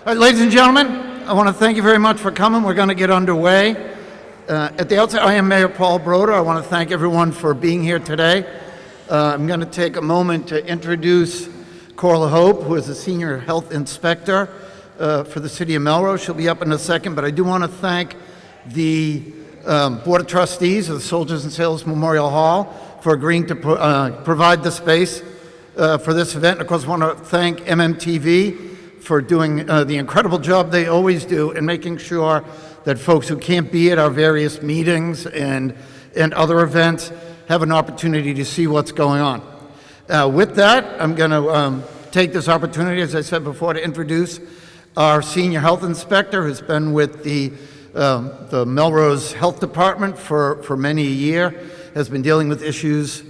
All right, ladies and gentlemen, I want to thank you very much for coming. We're going to get underway. At the outset, I am Mayor Paul Broder. I want to thank everyone for being here today. I'm going to take a moment to introduce Cora Hope, who is the Senior Health Inspector for the City of Melrose. She'll be up in a second, but I do want to thank the Board of Trustees of the Soldiers and Sailors Memorial Hall for agreeing to provide the space for this event. And of course, I want to thank MMTV for doing the incredible job they always do in making sure that folks who can't be at our various meetings and other events have an opportunity to see what's going on. With that, I'm going to take this opportunity, as I said before, to introduce our Senior Health Inspector, who's been with the Melrose Health Department for many a year, has been dealing with issues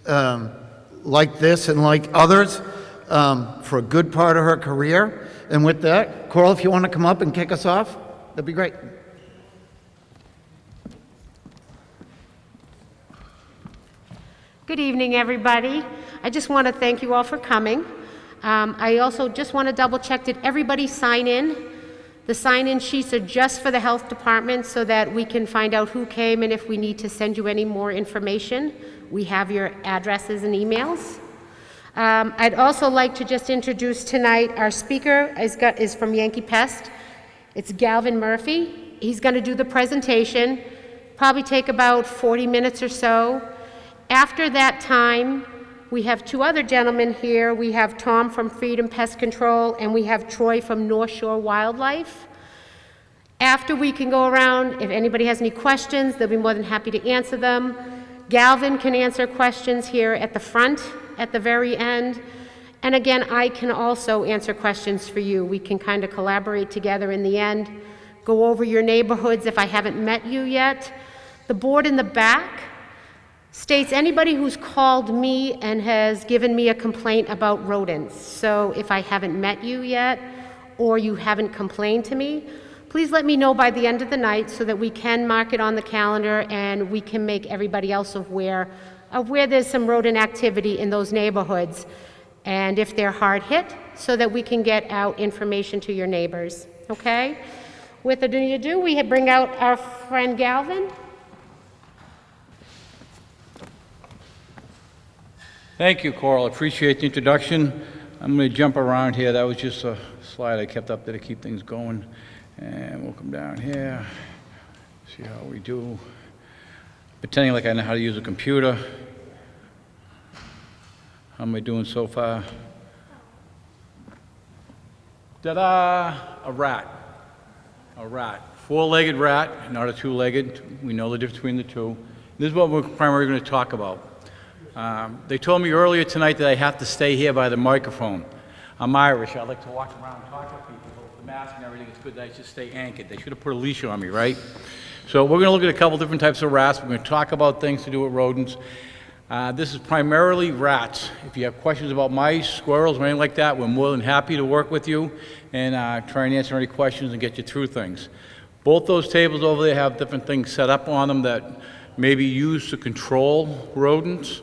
like this and like others for a good part of her career. And with that, Coral, if you want to come up and kick us off, that'd be great. Good evening, everybody. I just want to thank you all for coming. I also just want to double check, did everybody sign in? The sign-in sheets are just for the health department so that we can find out who came, and if we need to send you any more information, we have your addresses and emails. I'd also like to just introduce tonight, our speaker is from Yankee Pest. It's Galvin Murphy. He's going to do the presentation, probably take about 40 minutes or so. After that time, we have two other gentlemen here. We have Tom from Freedom Pest Control, and we have Troy from North Shore Wildlife. After, we can go around. If anybody has any questions, they'll be more than happy to answer them. Galvin can answer questions here at the front, at the very end. And again, I can also answer questions for you. We can kind of collaborate together in the end, go over your neighborhoods if I haven't met you yet. The board in the back states anybody who's called me and has given me a complaint about rodents. So if I haven't met you yet, or you haven't complained to me, please let me know by the end of the night so that we can mark it on the calendar and we can make everybody else aware of where there's some rodent activity in those neighborhoods, and if they're hard hit, so that we can get out information to your neighbors, okay? With ado, we bring out our friend Galvin. Thank you, Coral. I appreciate the introduction. I'm going to jump around here. That was just a slide I kept up there to keep things going. And we'll come down here, see how we do. Pretending like I know how to use a computer. How am I doing so far? Ta-da! A rat. A rat. Four-legged rat, not a two-legged. We know the difference between the two. This is what we're primarily going to talk about. They told me earlier tonight that I have to stay here by the microphone. I'm Irish. I like to walk around and talk to people. The mask and everything is good. I should stay anchored. They should have put a leash on me, right? So we're going to look at a couple different types of rats. We're going to talk about things to do with rodents. This is primarily rats. If you have questions about mice, squirrels, or anything like that, we're more than happy to work with you and try and answer any questions and get you through things. Both those tables over there have different things set up on them that may be used to control rodents.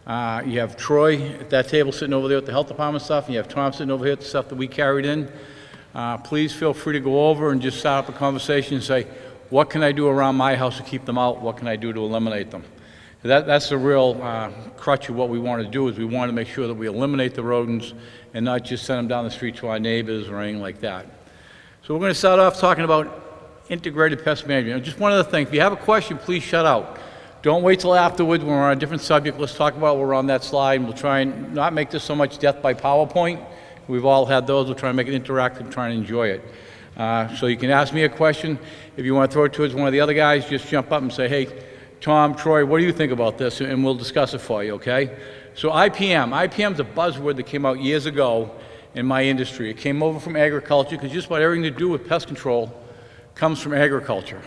You have Troy at that table sitting over there with the health department stuff, and you have Tom sitting over here with the stuff that we carried in. Please feel free to go over and just start up a conversation and say, what can I do around my house to keep them out? What can I do to eliminate them? That's the real crutch of what we want to do, is we want to make sure that we eliminate the rodents and not just send them down the street to our neighbors or anything like that. So we're going to start off talking about integrated pest management. And just one other thing, if you have a question, please shut out. Don't wait till afterwards when we're on a different subject. Let's talk about what we're on that slide, and we'll try and not make this so much death by PowerPoint. We've all had those. We'll try and make it interactive and try and enjoy it. So you can ask me a question. If you want to throw it towards one of the other guys, just jump up and say, hey, Tom, Troy, what do you think about this? And we'll discuss it for you, okay? So IPM. IPM is a buzzword that came out years ago in my industry. It came over from agriculture because just about everything to do with pest control comes from agriculture.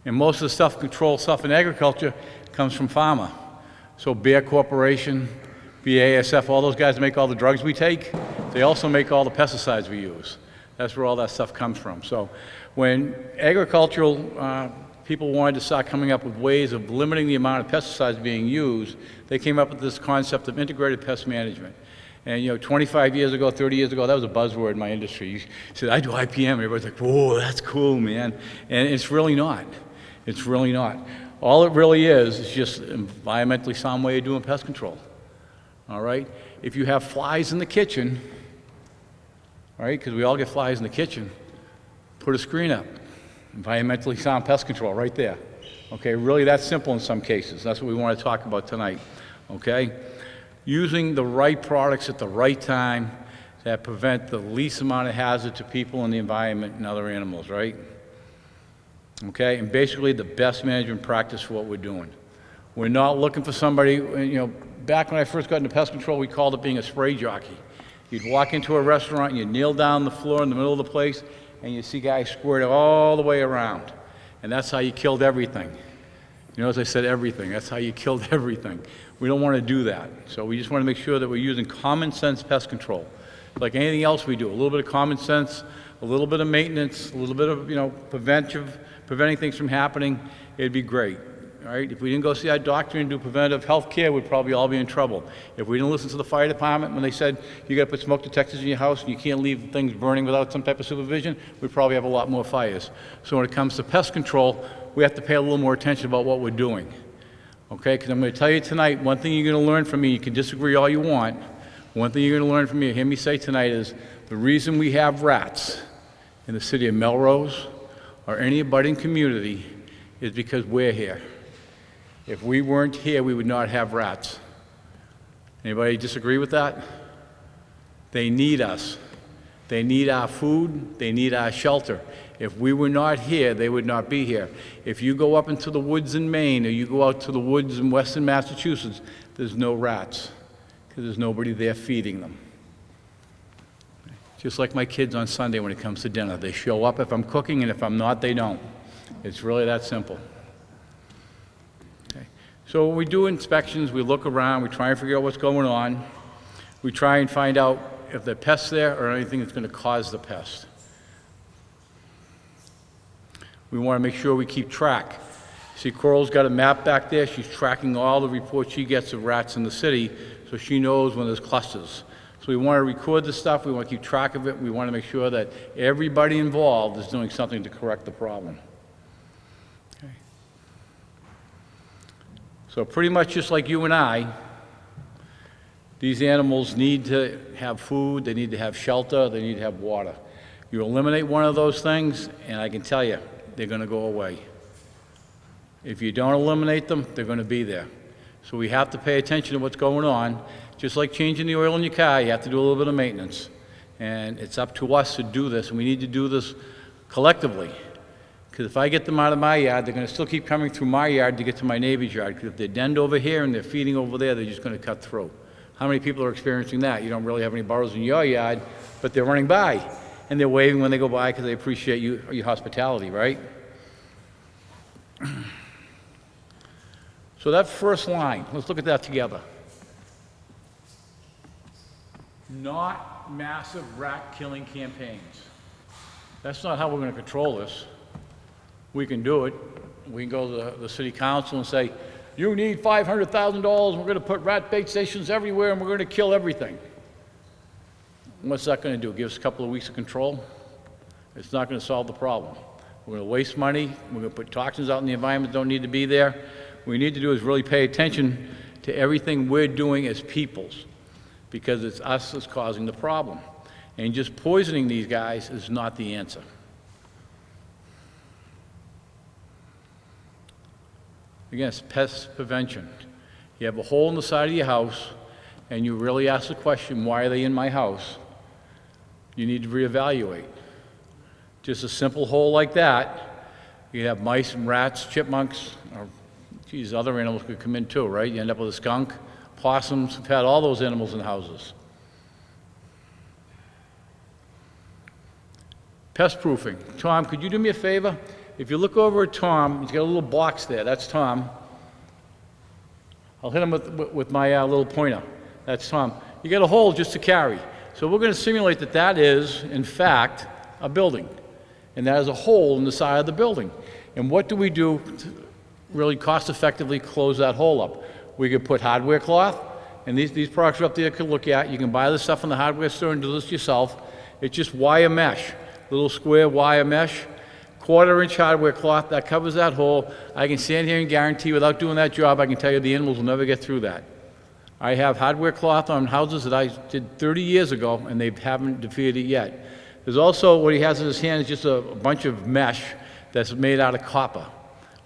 And most of the control stuff in agriculture comes from pharma. So Bayer Corporation, BASF, all those guys that make all the drugs we take, they also make all the pesticides we use. That's where all that stuff comes from. So when agricultural people wanted to start coming up with ways of limiting the amount of pesticides being used, they came up with this concept of integrated pest management. And, 25 years ago, 30 years ago, that was a buzzword in my industry. You said, I do IPM, and everybody's like, whoa, that's cool, man. And it's really not. It's really not. All it really is just an environmentally sound way of doing pest control. All right? If you have flies in the kitchen, all right, because we all get flies in the kitchen, put a screen up. Environmentally sound pest control right there. Okay, really that simple in some cases. That's what we want to talk about tonight. Okay? Using the right products at the right time that prevent the least amount of hazard to people and the environment and other animals, right? Okay, and basically the best management practice for what we're doing. We're not looking for somebody, back when I first got into pest control, we called it being a spray jockey. You'd walk into a restaurant and you'd kneel down the floor in the middle of the place and you'd see guys squirt all the way around. And that's how you killed everything. As I said, everything. That's how you killed everything. We don't want to do that. So we just want to make sure that we're using common sense pest control. Like anything else we do, a little bit of common sense, a little bit of maintenance, a little bit of, preventing things from happening, it'd be great. All right? If we didn't go see our doctor and do preventative health care, we'd probably all be in trouble. If we didn't listen to the fire department when they said you got to put smoke detectors in your house and you can't leave things burning without some type of supervision, we'd probably have a lot more fires. So when it comes to pest control, we have to pay a little more attention about what we're doing. Okay? Because I'm going to tell you tonight, one thing you're going to learn from me, you can disagree all you want, one thing you're going to learn from me, hear me say tonight is the reason we have rats in the city of Melrose or any abutting community is because we're here. If we weren't here, we would not have rats. Anybody disagree with that? They need us. They need our food. They need our shelter. If we were not here, they would not be here. If you go up into the woods in Maine or you go out to the woods in western Massachusetts, there's no rats because there's nobody there feeding them. Just like my kids on Sunday when it comes to dinner. They show up if I'm cooking, and if I'm not, they don't. It's really that simple. Okay. So when we do inspections, we look around, we try and figure out what's going on. We try and find out if there are pests there or anything that's going to cause the pest. We want to make sure we keep track. See, Coral's got a map back there. She's tracking all the reports she gets of rats in the city, so she knows when there's clusters. So we want to record the stuff, we want to keep track of it, we want to make sure that everybody involved is doing something to correct the problem. Okay. So pretty much just like you and I, these animals need to have food, they need to have shelter, they need to have water. You eliminate one of those things, and I can tell you, they're going to go away. If you don't eliminate them, they're going to be there. So we have to pay attention to what's going on. Just like changing the oil in your car, you have to do a little bit of maintenance. And it's up to us to do this, and we need to do this collectively. Because if I get them out of my yard, they're going to still keep coming through my yard to get to my neighbor's yard. Because if they're denned over here and they're feeding over there, they're just going to cut through. How many people are experiencing that? You don't really have any burrows in your yard, but they're running by. And they're waving when they go by because they appreciate your hospitality, right? So that first line, let's look at that together. Not massive rat killing campaigns. That's not how we're going to control this. We can do it. We can go to the city council and say, you need $500,000, we're going to put rat bait stations everywhere and we're going to kill everything. What's that going to do? Give us a couple of weeks of control? It's not going to solve the problem. We're going to waste money. We're going to put toxins out in the environment that don't need to be there. What we need to do is really pay attention to everything we're doing as peoples, because it's us that's causing the problem. And just poisoning these guys is not the answer. Again, it's pest prevention. You have a hole in the side of your house, and you really ask the question, why are they in my house? You need to reevaluate. Just a simple hole like that, you have mice and rats, chipmunks, or geez, other animals could come in too, right? You end up with a skunk, possums. We've had all those animals in houses. Pest proofing. Tom, could you do me a favor? If you look over at Tom, he's got a little box there. That's Tom. I'll hit him with my little pointer. That's Tom. You got a hole just to carry. So we're going to simulate that that is, in fact, a building. And that is a hole in the side of the building. And what do we do to really cost-effectively close that hole up? We could put hardware cloth, And these products are up there you can look at. You can buy this stuff in the hardware store and do this yourself. It's just wire mesh, little square wire mesh, 1/4-inch hardware cloth that covers that hole. I can stand here and guarantee without doing that job, I can tell you the animals will never get through that. I have hardware cloth on houses that I did 30 years ago, and they haven't defeated it yet. There's also, what he has in his hand is just a bunch of mesh that's made out of copper.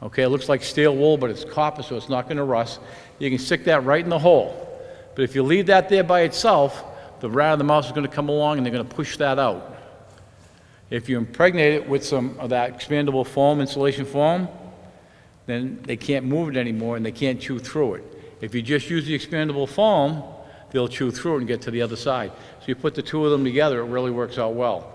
Okay, it looks like steel wool, but it's copper, so it's not going to rust. You can stick that right in the hole. But if you leave that there by itself, the rat or the mouse is going to come along and they're going to push that out. If you impregnate it with some of that expandable foam, insulation foam, then they can't move it anymore and they can't chew through it. If you just use the expandable foam, they'll chew through it and get to the other side. So you put the two of them together, it really works out well.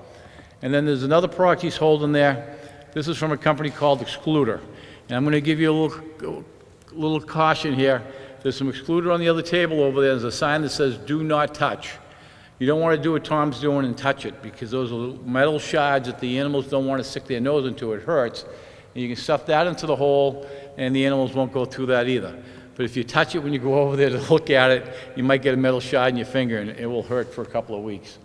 And then there's another product he's holding there. This is from a company called Excluder. And I'm going to give you a little caution here. There's some Excluder on the other table over there. There's a sign that says, "Do not touch." You don't want to do what Tom's doing and touch it, because those are metal shards that the animals don't want to stick their nose into. It hurts. And you can stuff that into the hole, and the animals won't go through that either. But if you touch it when you go over there to look at it, you might get a metal shard in your finger, and it will hurt for a couple of weeks.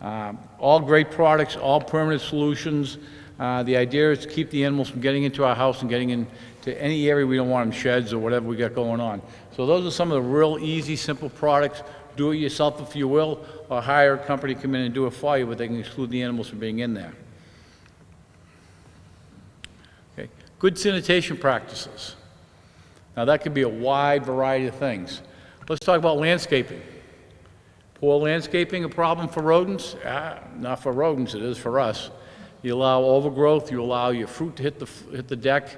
All great products, all permanent solutions. The idea is to keep the animals from getting into our house and getting into any area we don't want them, sheds or whatever we got going on. So those are some of the real easy, simple products. Do it yourself if you will, or hire a company to come in and do it for you, but they can exclude the animals from being in there. Okay. Good sanitation practices. Now that could be a wide variety of things. Let's talk about landscaping. Poor landscaping a problem for rodents? Not for rodents, it is for us. You allow overgrowth, you allow your fruit to hit the deck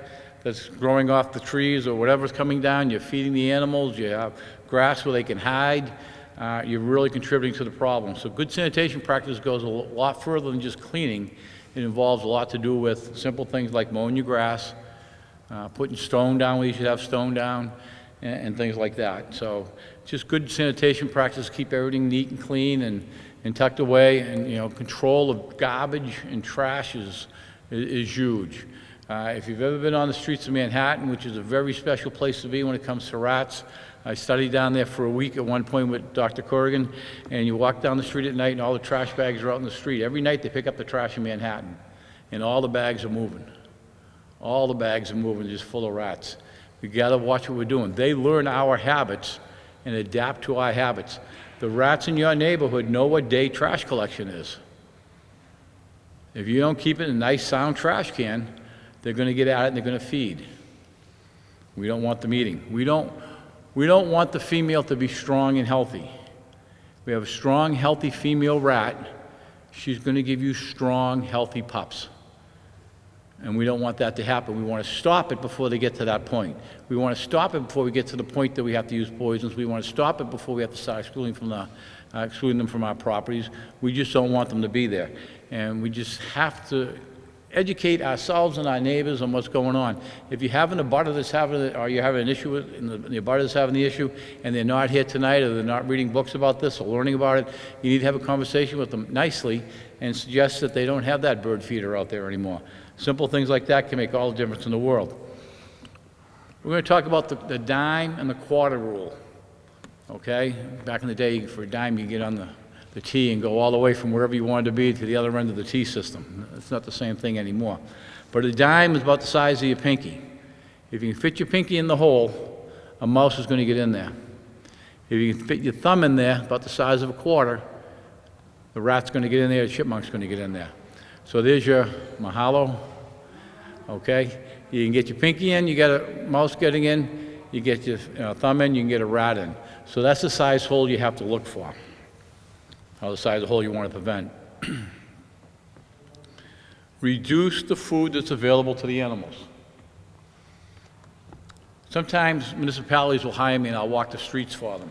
that's growing off the trees or whatever's coming down, you're feeding the animals, you have grass where they can hide, you're really contributing to the problem. So good sanitation practice goes a lot further than just cleaning. It involves a lot to do with simple things like mowing your grass, putting stone down where you should have stone down, and things like that. So just good sanitation practice, keep everything neat and clean and tucked away, and control of garbage and trash is huge. If you've ever been on the streets of Manhattan, which is a very special place to be when it comes to rats, I studied down there for a week at one point with Dr. Corrigan, and you walk down the street at night and all the trash bags are out in the street. Every night they pick up the trash in Manhattan, and all the bags are moving. All the bags are moving, just full of rats. We gotta watch what we're doing. They learn our habits and adapt to our habits. The rats in your neighborhood know what day trash collection is. If you don't keep it in a nice sound trash can, they're gonna get at it and they're gonna feed. We don't want them eating. We don't want the female to be strong and healthy. We have a strong, healthy female rat. She's gonna give you strong, healthy pups. And we don't want that to happen. We want to stop it before they get to that point. We want to stop it before we get to the point that we have to use poisons. We want to stop it before we have to start excluding them from our properties. We just don't want them to be there. And we just have to educate ourselves and our neighbors on what's going on. If you have an abutter that's having it, or you have an issue with, and the abutter that's having the issue, and they're not here tonight, or they're not reading books about this or learning about it, you need to have a conversation with them nicely and suggest that they don't have that bird feeder out there anymore. Simple things like that can make all the difference in the world. We're going to talk about the dime and the quarter rule. Okay? Back in the day, for a dime, you get on the T and go all the way from wherever you wanted to be to the other end of the T system. It's not the same thing anymore. But a dime is about the size of your pinky. If you can fit your pinky in the hole, a mouse is going to get in there. If you can fit your thumb in there, about the size of a quarter, the rat's going to get in there, the chipmunk's going to get in there. So there's your mahalo, okay? You can get your pinky in, you get a mouse getting in, you get your thumb in, you can get a rat in. So that's the size hole you have to look for, or the size of hole you want to prevent. Reduce the food that's available to the animals. Sometimes municipalities will hire me and I'll walk the streets for them.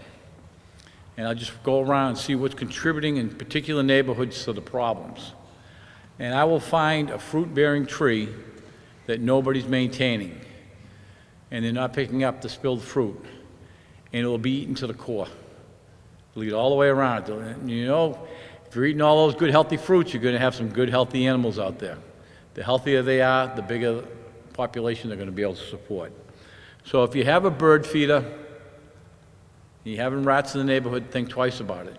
And I'll just go around and see what's contributing in particular neighborhoods to the problems. And I will find a fruit-bearing tree that nobody's maintaining, and they're not picking up the spilled fruit, and it will be eaten to the core. It'll eat all the way around. And if you're eating all those good, healthy fruits, you're going to have some good, healthy animals out there. The healthier they are, the bigger population they're going to be able to support. So if you have a bird feeder, and you're having rats in the neighborhood, think twice about it.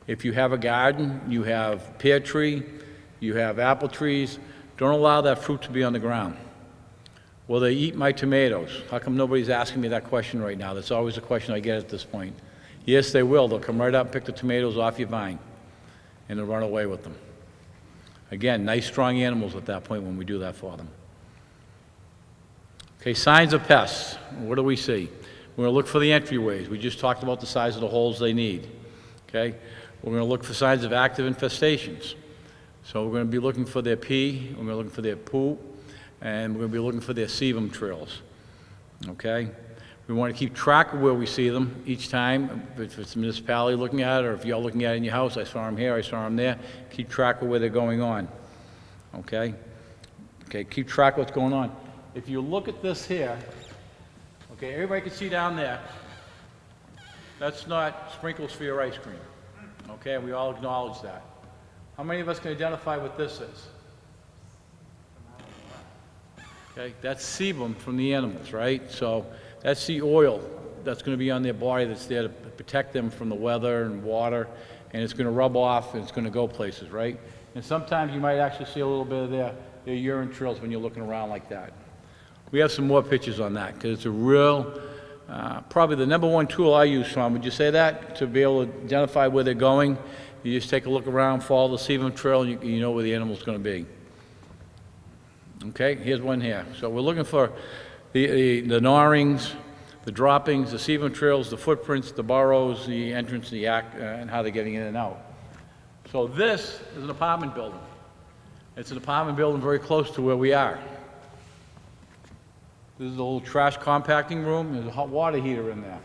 If you have a garden, you have pear tree, you have apple trees, don't allow that fruit to be on the ground. Will they eat my tomatoes? How come nobody's asking me that question right now? That's always a question I get at this point. Yes, they will. They'll come right up and pick the tomatoes off your vine, and they'll run away with them. Again, nice, strong animals at that point when we do that for them. Okay, signs of pests. What do we see? We're going to look for the entryways. We just talked about the size of the holes they need. Okay? We're going to look for signs of active infestations. So we're going to be looking for their pee, we're going to be looking for their poop, and we're going to be looking for their sebum trails. Okay? We want to keep track of where we see them each time. If it's the municipality looking at it, or if you're looking at it in your house, I saw them here, I saw them there. Keep track of where they're going on. Okay? Okay, keep track of what's going on. If you look at this here, okay, everybody can see down there, that's not sprinkles for your ice cream. Okay, we all acknowledge that. How many of us can identify what this is? Okay, that's sebum from the animals, right? So that's the oil that's going to be on their body that's there to protect them from the weather and water, and it's going to rub off and it's going to go places, right? And sometimes you might actually see a little bit of their urine trails when you're looking around like that. We have some more pictures on that because it's a real, probably the number one tool I use, Sean, would you say that? To be able to identify where they're going, you just take a look around, follow the sebum trail, and you know where the animal's going to be. Okay, here's one here. So we're looking for the gnawnings, the droppings, the sebum trails, the footprints, the burrows, the entrance, the and how they're getting in and out. So this is an apartment building. It's an apartment building very close to where we are. This is a little trash compacting room. There's a hot water heater in there.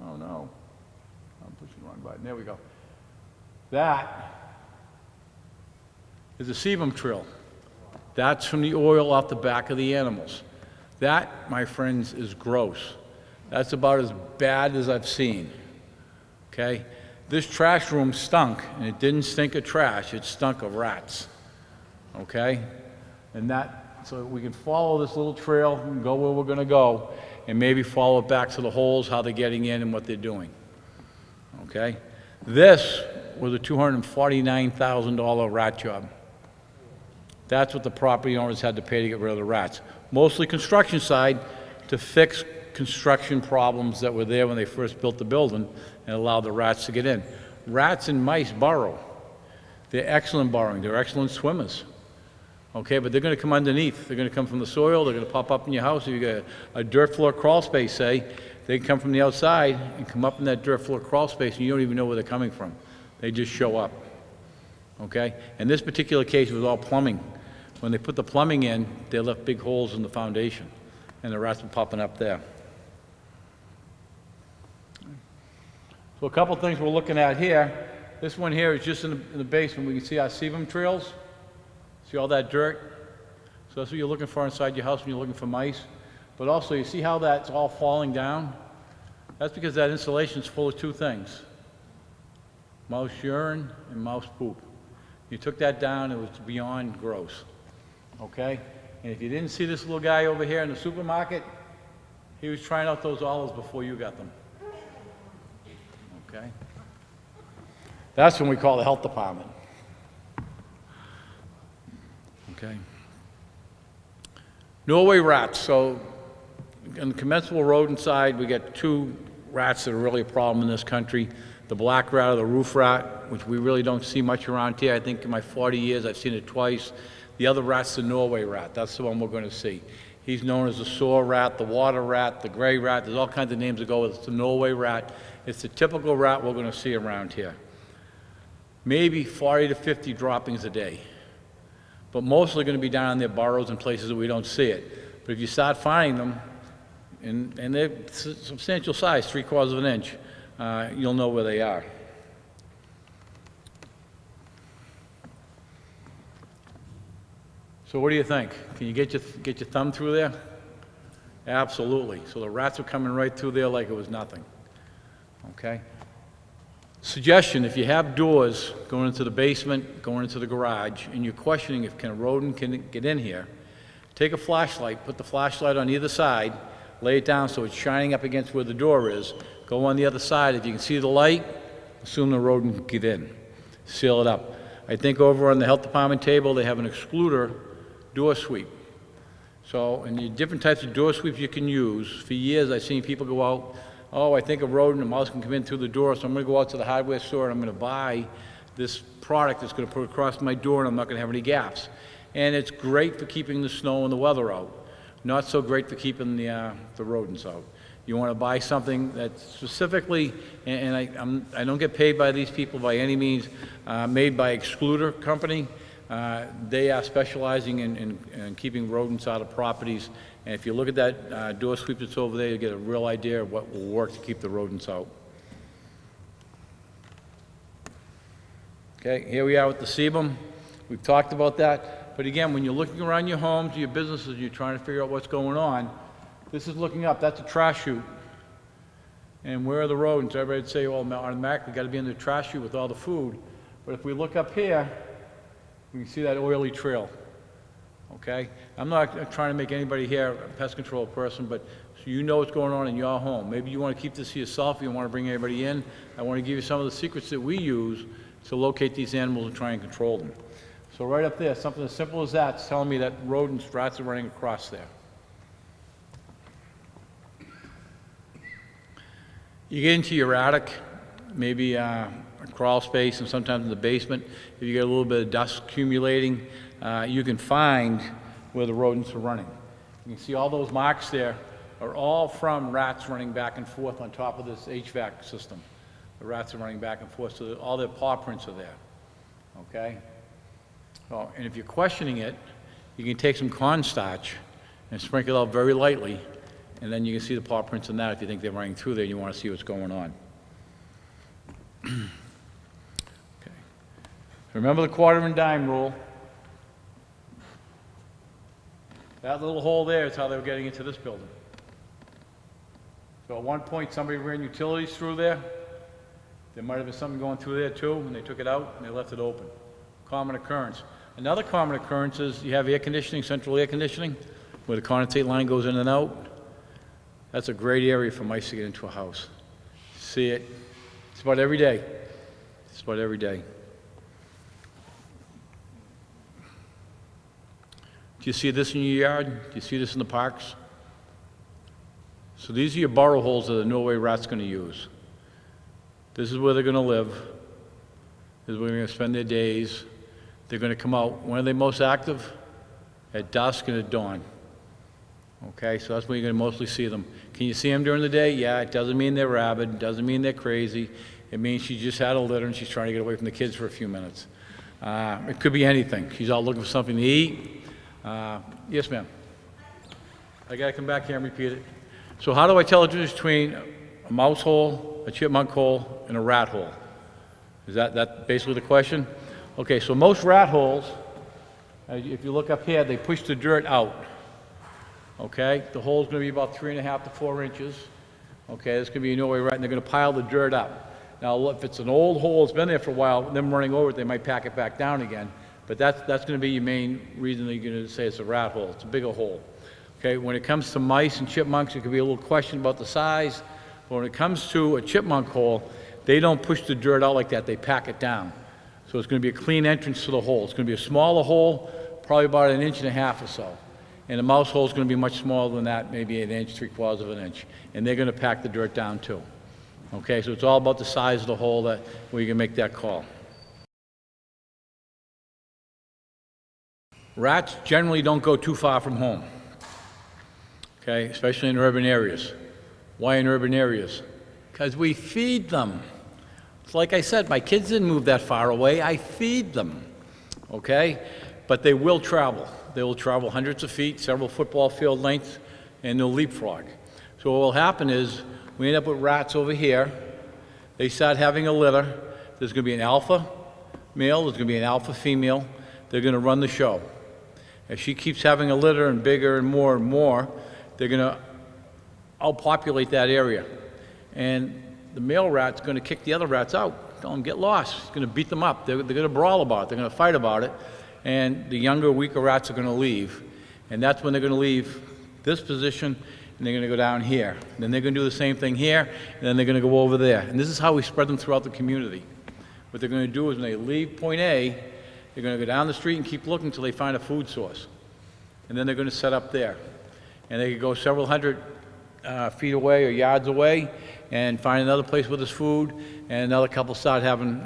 Oh no, I'm pushing the wrong button. There we go. That is a sebum trail. That's from the oil off the back of the animals. That, my friends, is gross. That's about as bad as I've seen. Okay? This trash room stunk, and it didn't stink of trash, it stunk of rats. Okay? And that, so we can follow this little trail and go where we're going to go, and maybe follow it back to the holes, how they're getting in and what they're doing. Okay? This was a $249,000 rat job. That's what the property owners had to pay to get rid of the rats. Mostly construction side to fix construction problems that were there when they first built the building and allowed the rats to get in. Rats and mice burrow. They're excellent burrowing. They're excellent swimmers. Okay, but they're going to come underneath. They're going to come from the soil. They're going to pop up in your house. If you got a dirt floor crawl space, say, they can come from the outside and come up in that dirt floor crawl space, and you don't even know where they're coming from. They just show up. Okay? In this particular case, it was all plumbing. When they put the plumbing in, they left big holes in the foundation, and the rats were popping up there. So a couple things we're looking at here. This one here is just in the basement. We can see our sebum trails. See all that dirt? So that's what you're looking for inside your house when you're looking for mice. But also, you see how that's all falling down? That's because that insulation is full of two things: mouse urine and mouse poop. You took that down, it was beyond gross. Okay? And if you didn't see this little guy over here in the supermarket, he was trying out those olives before you got them. Okay? That's when we call the health department. Okay. Norway rats. So on the commensal rodent side, we get two rats that are really a problem in this country. The black rat or the roof rat, which we really don't see much around here. I think in my 40 years I've seen it twice. The other rat's the Norway rat. That's the one we're going to see. He's known as the soar rat, the water rat, the gray rat. There's all kinds of names that go with it. It's the Norway rat. It's the typical rat we're going to see around here. Maybe 40 to 50 droppings a day. But mostly going to be down in their burrows and places that we don't see it. But if you start finding them, and they're substantial size, 3/4 of an inch, you'll know where they are. So what do you think? Can you get your thumb through there? Absolutely. So the rats are coming right through there like it was nothing. Okay? Suggestion, if you have doors going into the basement, going into the garage, and you're questioning if a rodent can get in here, take a flashlight, put the flashlight on either side, lay it down so it's shining up against where the door is. Go on the other side. If you can see the light, assume the rodent can get in. Seal it up. I think over on the health department table, they have an Excluder door sweep. So, and the different types of door sweeps you can use. For years, I've seen people go out, oh, I think a rodent, a mouse can come in through the door, so I'm going to go out to the hardware store and I'm going to buy this product that's going to put across my door and I'm not going to have any gaps. And it's great for keeping the snow and the weather out. Not so great for keeping the rodents out. You want to buy something that's specifically, and I don't get paid by these people by any means, made by Excluder company. They are specializing in keeping rodents out of properties. And if you look at that door sweep that's over there, you get a real idea of what will work to keep the rodents out. Okay, here we are with the sebum. We've talked about that. But again, when you're looking around your homes, your businesses, you're trying to figure out what's going on, this is looking up. That's a trash chute. And where are the rodents? Everybody would say, well, automatically got to be in the trash chute with all the food. But if we look up here, we can see that oily trail. Okay? I'm not trying to make anybody here a pest control person, but so you know what's going on in your home. Maybe you want to keep this to yourself. You don't want to bring anybody in. I want to give you some of the secrets that we use to locate these animals and try and control them. So right up there, something as simple as that is telling me that rodents, rats are running across there. You get into your attic, maybe a crawl space, and sometimes in the basement, if you get a little bit of dust accumulating, you can find where the rodents are running. You can see all those marks there are all from rats running back and forth on top of this HVAC system. The rats are running back and forth, so all their paw prints are there. Okay? Oh, and if you're questioning it, you can take some cornstarch and sprinkle it out very lightly, and then you can see the paw prints in that if you think they're running through there and you want to see what's going on. Okay. Remember the quarter and dime rule. That little hole there is how they were getting into this building. So at one point, somebody ran utilities through there. There might have been something going through there too, and they took it out and they left it open. Common occurrence. Another common occurrence is you have air conditioning, central air conditioning, where the condensate line goes in and out. That's a great area for mice to get into a house. See it. It's about every day. It's about every day. Do you see this in your yard? Do you see this in the parks? So these are your burrow holes that the Norway rat's going to use. This is where they're going to live. This is where they're going to spend their days. They're going to come out. When are they most active? At dusk and at dawn. Okay, so that's when you're going to mostly see them. Can you see them during the day? Yeah, it doesn't mean they're rabid. It doesn't mean they're crazy. It means she just had a litter and she's trying to get away from the kids for a few minutes. It could be anything. She's out looking for something to eat. Yes, ma'am. I got to come back here and repeat it. So how do I tell the difference between a mouse hole, a chipmunk hole, and a rat hole? Is that basically the question? Okay, so most rat holes, if you look up here, they push the dirt out. Okay, the hole's going to be about 3.5 to 4 inches. Okay, this could be a Norway rat, and they're going to pile the dirt up. Now, if it's an old hole, it's been there for a while, them running over it, they might pack it back down again. But that's going to be your main reason that you're going to say it's a rat hole. It's a bigger hole. Okay, when it comes to mice and chipmunks, it could be a little question about the size. But when it comes to a chipmunk hole, they don't push the dirt out like that. They pack it down. So it's going to be a clean entrance to the hole. It's going to be a smaller hole, probably about 1.5 inches or so. And the mouse hole is going to be much smaller than that, maybe 1 inch, 3/4 of an inch. And they're going to pack the dirt down too. Okay, so it's all about the size of the hole where you can make that call. Rats generally don't go too far from home. Okay, especially in urban areas. Why in urban areas? Because we feed them. It's like I said, my kids didn't move that far away. I feed them. Okay? But they will travel. They will travel hundreds of feet, several football field lengths, and they'll leapfrog. So what will happen is we end up with rats over here. They start having a litter. There's going to be an alpha male. There's going to be an alpha female. They're going to run the show. As she keeps having a litter and bigger and more, they're going to outpopulate that area. And the male rat's going to kick the other rats out. Tell them, get lost. He's going to beat them up. They're going to brawl about it. They're going to fight about it. And the younger, weaker rats are going to leave. And that's when they're going to leave this position, and they're going to go down here. Then they're going to do the same thing here, and then they're going to go over there. And this is how we spread them throughout the community. What they're going to do is when they leave point A, they're going to go down the street and keep looking until they find a food source. And then they're going to set up there. And they could go several hundred feet away or yards away and find another place where there's food, and another couple start having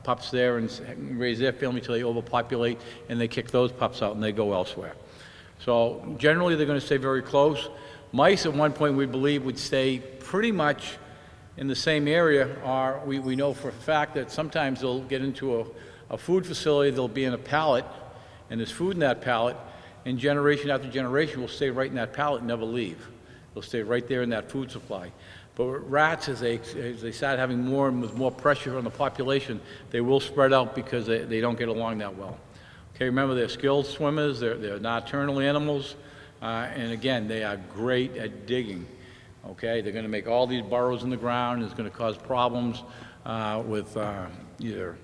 pups there and raise their family till they overpopulate, and they kick those pups out and they go elsewhere. So generally they're going to stay very close. Mice at one point we believe would stay pretty much in the same area, or we know for a fact that sometimes they'll get into a food facility, they'll be in a pallet, and there's food in that pallet, and generation after generation will stay right in that pallet and never leave. They'll stay right there in that food supply. But rats, as they start having more and with more pressure on the population, they will spread out because they don't get along that well. Okay, remember they're skilled swimmers, they're nocturnal animals, and again, they are great at digging. Okay, they're going to make all these burrows in the ground. It's going to cause problems with either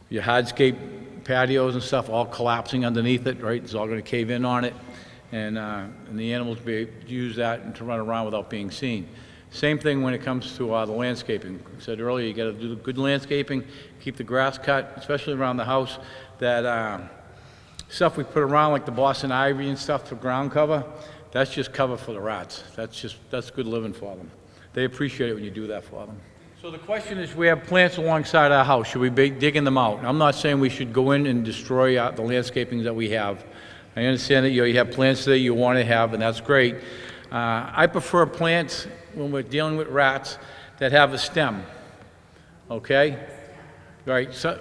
your hardscape patios and stuff all collapsing underneath it, right? It's all going to cave in on it, and the animals be able to use that and to run around without being seen. Same thing when it comes to the landscaping. I said earlier, you got to do good landscaping, keep the grass cut, especially around the house. That stuff we put around, like the Boston ivy and stuff for ground cover, that's just cover for the rats. That's good living for them. They appreciate it when you do that for them. So the question is, we have plants alongside our house. Should we be digging them out? I'm not saying we should go in and destroy the landscaping that we have. I understand that you have plants that you want to have, and that's great. I prefer plants when we're dealing with rats that have a stem. Okay? Right. So,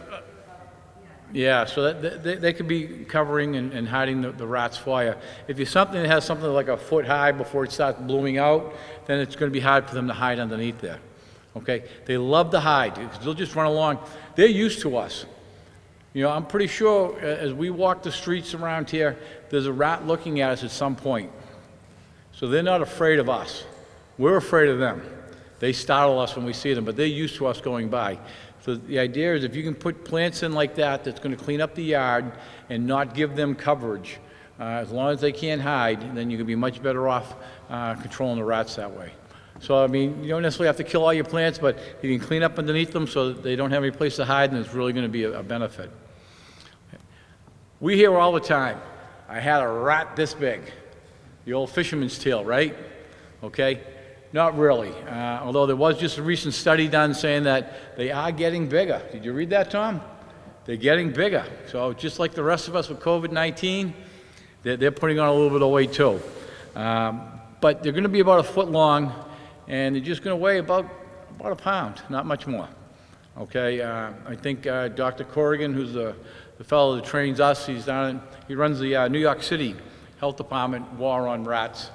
yeah, so that they could be covering and hiding the rats for you. If you're something that has something like a foot high before it starts blooming out, then it's going to be hard for them to hide underneath there. Okay? They love to hide because they'll just run along. They're used to us. You know, I'm pretty sure as we walk the streets around here, there's a rat looking at us at some point. So they're not afraid of us. We're afraid of them. They startle us when we see them, but they're used to us going by. So the idea is if you can put plants in like that, that's going to clean up the yard and not give them coverage, as long as they can't hide, then you can be much better off controlling the rats that way. So, I mean, you don't necessarily have to kill all your plants, but you can clean up underneath them so that they don't have any place to hide, and it's really going to be a benefit. We hear all the time, I had a rat this big. The old fisherman's tale, right? Okay? Not really. Although there was just a recent study done saying that they are getting bigger. Did you read that, Tom? They're getting bigger. So just like the rest of us with COVID-19, they're putting on a little bit of weight too. But they're going to be about a foot long, and they're just going to weigh about a pound, not much more. Okay? I think Dr. Corrigan, who's the fellow that trains us, he runs the New York City Health Department war on rats.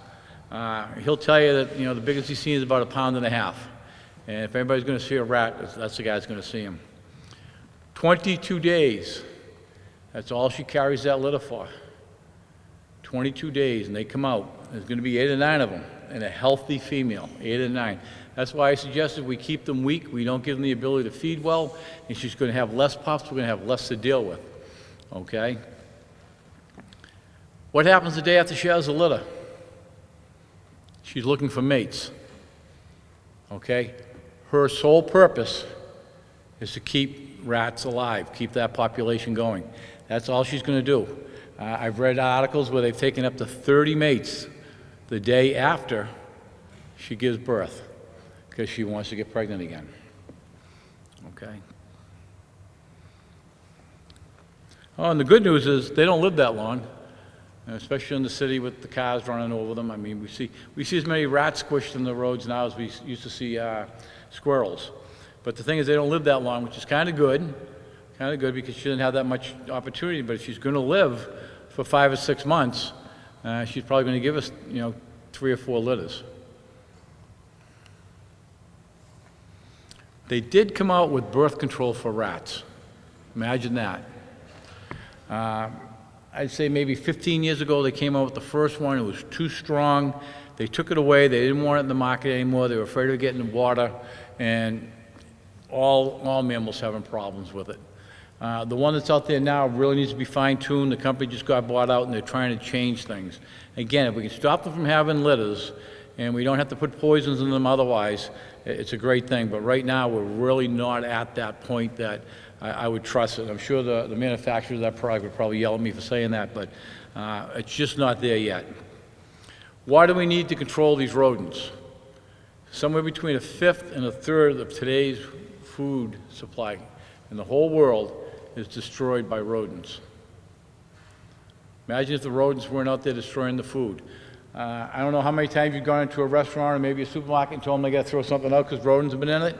He'll tell you that, you know, the biggest he's seen is about 1.5 pounds. And if anybody's going to see a rat, that's the guy that's going to see him. 22 days. That's all she carries that litter for. 22 days, and they come out. There's going to be 8 or 9 of them, and a healthy female, 8 or 9. That's why I suggested we keep them weak. We don't give them the ability to feed well, and she's going to have less pups. We're going to have less to deal with. Okay? What happens the day after she has a litter? She's looking for mates. Okay? Her sole purpose is to keep rats alive, keep that population going. That's all she's going to do. I've read articles where they've taken up to 30 mates the day after she gives birth because she wants to get pregnant again. Okay? Oh, and the good news is they don't live that long. Especially in the city with the cars running over them. I mean, we see as many rats squished in the roads now as we used to see squirrels. But the thing is, they don't live that long, which is kind of good because she didn't have that much opportunity. But if she's going to live for 5 or 6 months, she's probably going to give us, 3 or 4 litters. They did come out with birth control for rats. Imagine that. I'd say maybe 15 years ago they came out with the first one. It was too strong. They took it away. They didn't want it in the market anymore. They were afraid of getting in water, and all mammals having problems with it. The one that's out there now really needs to be fine-tuned. The company just got bought out, and they're trying to change things. Again, if we can stop them from having litters, and we don't have to put poisons in them otherwise, it's a great thing. But right now, we're really not at that point that I would trust it. I'm sure the manufacturer of that product would probably yell at me for saying that, but it's just not there yet. Why do we need to control these rodents? Somewhere between a fifth and a third of today's food supply in the whole world is destroyed by rodents. Imagine if the rodents weren't out there destroying the food. I don't know how many times you've gone into a restaurant or maybe a supermarket and told them they got to throw something out because rodents have been in it.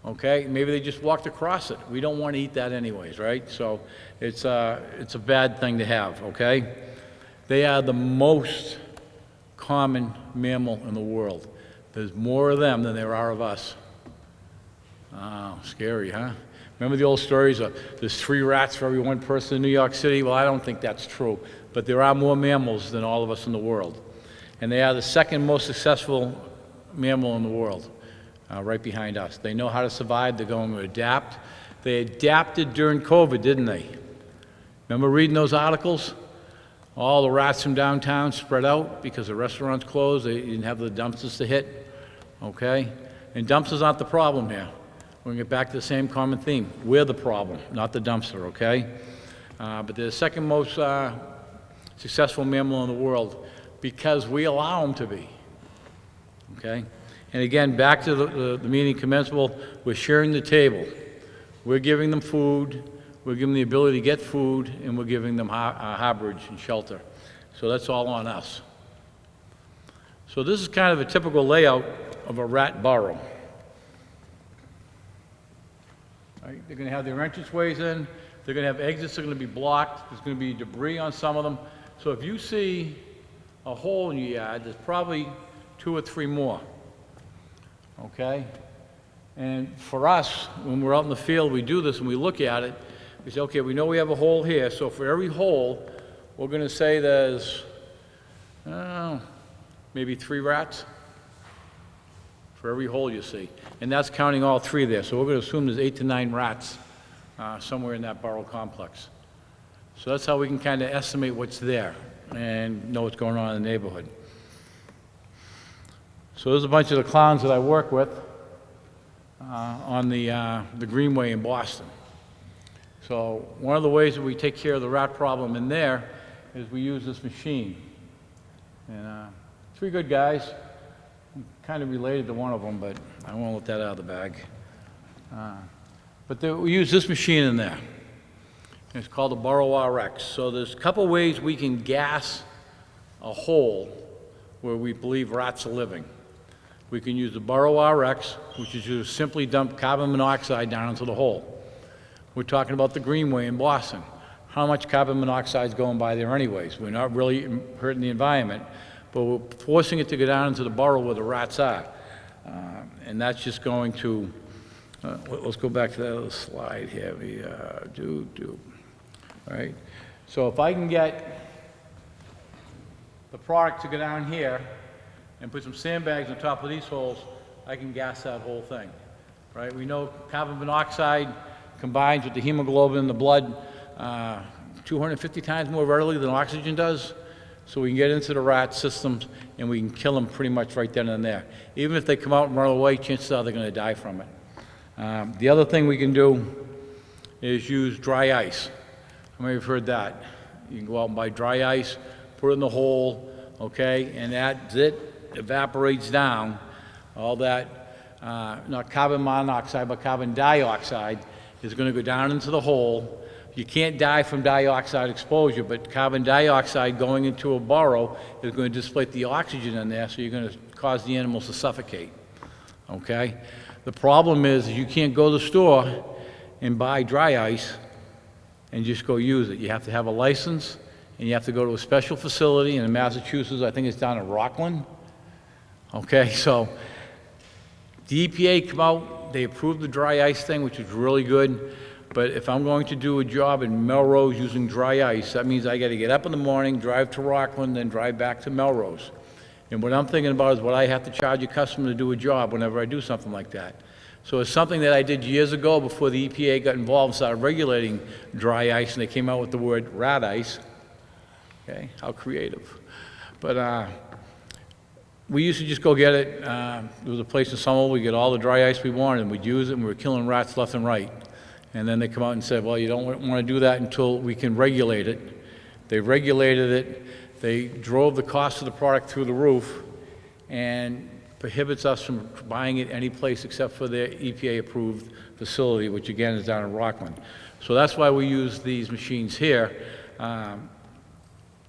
Okay, maybe they just walked across it. We don't want to eat that anyways, right? So it's a bad thing to have, okay? They are the most common mammal in the world. There's more of them than there are of us. Oh, scary, huh? Remember the old stories of there's 3 rats for every 1 person in New York City? Well, I don't think that's true, but there are more mammals than all of us in the world. And they are the second most successful mammal in the world, right behind us. They know how to survive. They're going to adapt. They adapted during COVID, didn't they? Remember reading those articles? All the rats from downtown spread out because the restaurants closed. They didn't have the dumpsters to hit, okay? And dumpsters aren't the problem here. We're going to get back to the same common theme. We're the problem, not the dumpster, okay? But they're the second most successful mammal in the world because we allow them to be, okay? And again, back to the meeting commensable, we're sharing the table. We're giving them food, we're giving them the ability to get food, and we're giving them harborage and shelter. So that's all on us. So this is kind of a typical layout of a rat burrow. Right? They're going to have their entranceways in, they're going to have exits that are going to be blocked, there's going to be debris on some of them. So if you see a hole in your yard, there's probably 2 or 3 more. Okay? And for us, when we're out in the field, we do this and we look at it. We say, okay, we know we have a hole here, so for every hole, we're going to say there's maybe 3 rats for every hole you see. And that's counting all 3 there. So we're going to assume there's 8 to 9 rats somewhere in that burrow complex. So that's how we can kind of estimate what's there and know what's going on in the neighborhood. So there's a bunch of the clowns that I work with on the Greenway in Boston. So one of the ways that we take care of the rat problem in there is we use this machine. And 3 good guys. I'm kind of related to one of them, but I won't let that out of the bag. We use this machine in there. It's called the Burrow RX. So there's a couple ways we can gas a hole where we believe rats are living. We can use the Burrow RX, which is just simply dump carbon monoxide down into the hole. We're talking about the Greenway in Boston. How much carbon monoxide is going by there anyways? We're not really hurting the environment, but we're forcing it to go down into the burrow where the rats are. And that's just going to, let's go back to that other slide here. All right. So if I can get the product to go down here and put some sandbags on top of these holes, I can gas that whole thing, right? We know carbon monoxide combines with the hemoglobin in the blood 250 times more readily than oxygen does. So we can get into the rat systems and we can kill them pretty much right then and there. Even if they come out and run away, chances are they're going to die from it. The other thing we can do is use dry ice. How many of you have heard that? You can go out and buy dry ice, put it in the hole, okay, and that evaporates down. All that, not carbon monoxide, but carbon dioxide is going to go down into the hole. You can't die from dioxide exposure, but carbon dioxide going into a burrow is going to displace the oxygen in there, so you're going to cause the animals to suffocate, okay? The problem is you can't go to the store and buy dry ice and just go use it. You have to have a license, and you have to go to a special facility in Massachusetts. I think it's down in Rockland. Okay, so the EPA come out, they approved the dry ice thing, which is really good. But if I'm going to do a job in Melrose using dry ice, that means I got to get up in the morning, drive to Rockland, then drive back to Melrose. And what I'm thinking about is what I have to charge a customer to do a job whenever I do something like that. So it's something that I did years ago before the EPA got involved and started regulating dry ice, and they came out with the word rat ice. Okay, how creative. But we used to just go get it. There was a place in Summerall, we get all the dry ice we wanted, and we'd use it, and we were killing rats left and right. And then they come out and said, well, you don't want to do that until we can regulate it. They regulated it. They drove the cost of the product through the roof and prohibits us from buying it any place except for their EPA-approved facility, which again is down in Rockland. So that's why we use these machines here.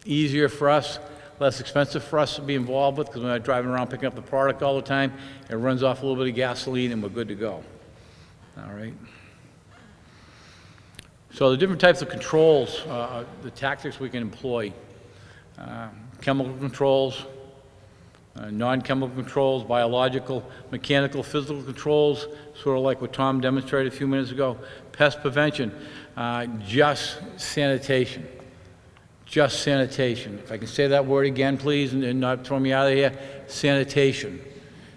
Easier for us, less expensive for us to be involved with, because we're not driving around picking up the product all the time. It runs off a little bit of gasoline and we're good to go. All right. So the different types of controls, the tactics we can employ, chemical controls, non-chemical controls, biological, mechanical, physical controls, sort of like what Tom demonstrated a few minutes ago. Pest prevention, just sanitation. Just sanitation. If I can say that word again, please, and not throw me out of here, sanitation,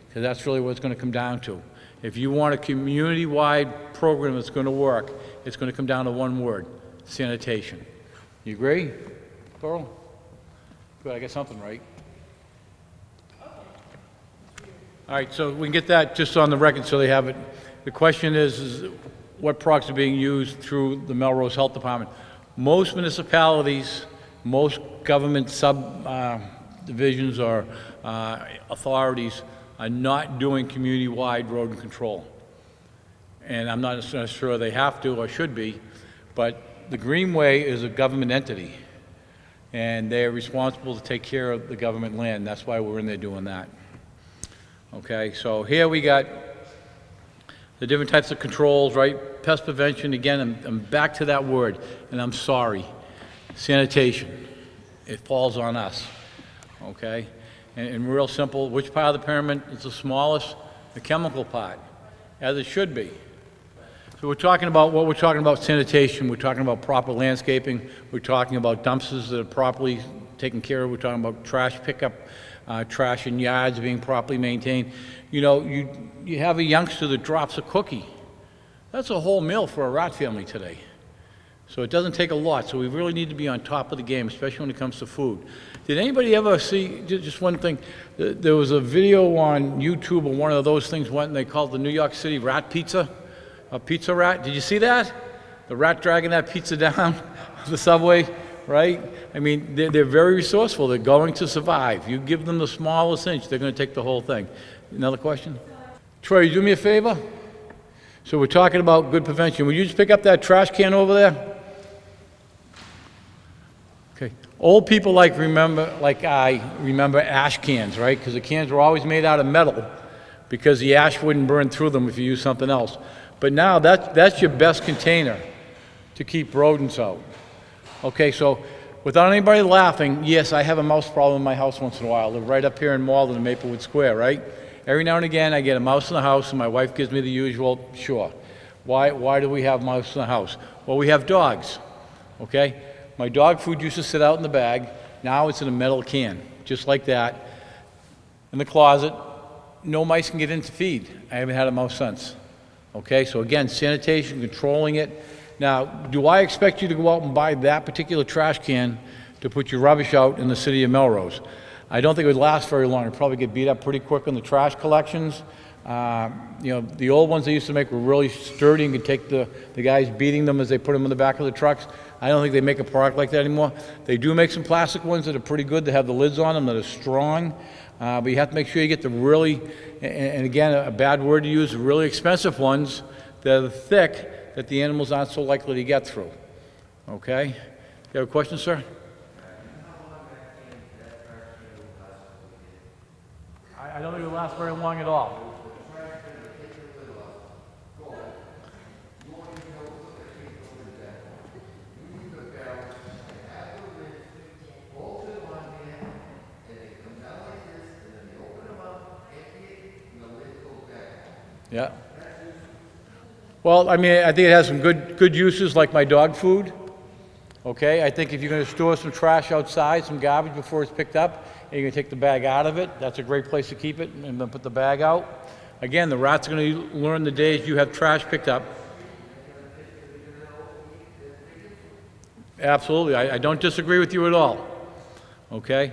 because that's really what it's going to come down to. If you want a community-wide program that's going to work, it's going to come down to one word, sanitation. You agree, Coral? Good, I got something right. All right, so we can get that just on the record so they have it. The question is what products are being used through the Melrose Health Department. Most municipalities, most government subdivisions or authorities are not doing community-wide rodent control. And I'm not sure they have to or should be, but the Greenway is a government entity, and they're responsible to take care of the government land. That's why we're in there doing that. Okay, so here we got the different types of controls, right? Pest prevention, again, I'm back to that word, and I'm sorry. Sanitation, it falls on us, okay? And real simple, which part of the pyramid is the smallest? The chemical part, as it should be. So we're talking about sanitation, we're talking about proper landscaping, we're talking about dumpsters that are properly taken care of, we're talking about trash pickup, trash in yards being properly maintained. You know, you have a youngster that drops a cookie. That's a whole meal for a rat family today. So it doesn't take a lot, so we really need to be on top of the game, especially when it comes to food. Did anybody ever see, just one thing, there was a video on YouTube of one of those things went and they called the New York City rat pizza, a pizza rat. Did you see that? The rat dragging that pizza down the subway, right? I mean, they're very resourceful. They're going to survive. You give them the smallest inch, they're going to take the whole thing. Another question? Troy, you do me a favor? So we're talking about good prevention. Would you just pick up that trash can over there? Okay. Old people like I remember ash cans, right? Because the cans were always made out of metal because the ash wouldn't burn through them if you use something else. But now that's your best container to keep rodents out. Okay, so without anybody laughing, yes, I have a mouse problem in my house once in a while. I live right up here in Malden, in Maplewood Square, right? Every now and again, I get a mouse in the house, and my wife gives me the usual, sure. Why do we have mice in the house? Well, we have dogs, okay? My dog food used to sit out in the bag. Now it's in a metal can, just like that, in the closet. No mice can get in to feed. I haven't had a mouse since. Okay, so again, sanitation, controlling it. Now, do I expect you to go out and buy that particular trash can to put your rubbish out in the city of Melrose? I don't think it would last very long. It'd probably get beat up pretty quick on the trash collections. You know, the old ones they used to make were really sturdy and could take the guys beating them as they put them in the back of the trucks. I don't think they make a product like that anymore. They do make some plastic ones that are pretty good, that have the lids on them, that are strong. But you have to make sure you get the really, and again, a bad word to use, really expensive ones that are thick, that the animals aren't so likely to get through. Okay? You have a question, sir? I don't think it will last very long at all. Yeah. Well, I mean, I think it has some good uses, like my dog food. Okay, I think if you're going to store some trash outside, some garbage before it's picked up, and you're going to take the bag out of it, that's a great place to keep it, and then put the bag out. Again, the rats are going to learn the days you have trash picked up. Absolutely, I don't disagree with you at all, okay?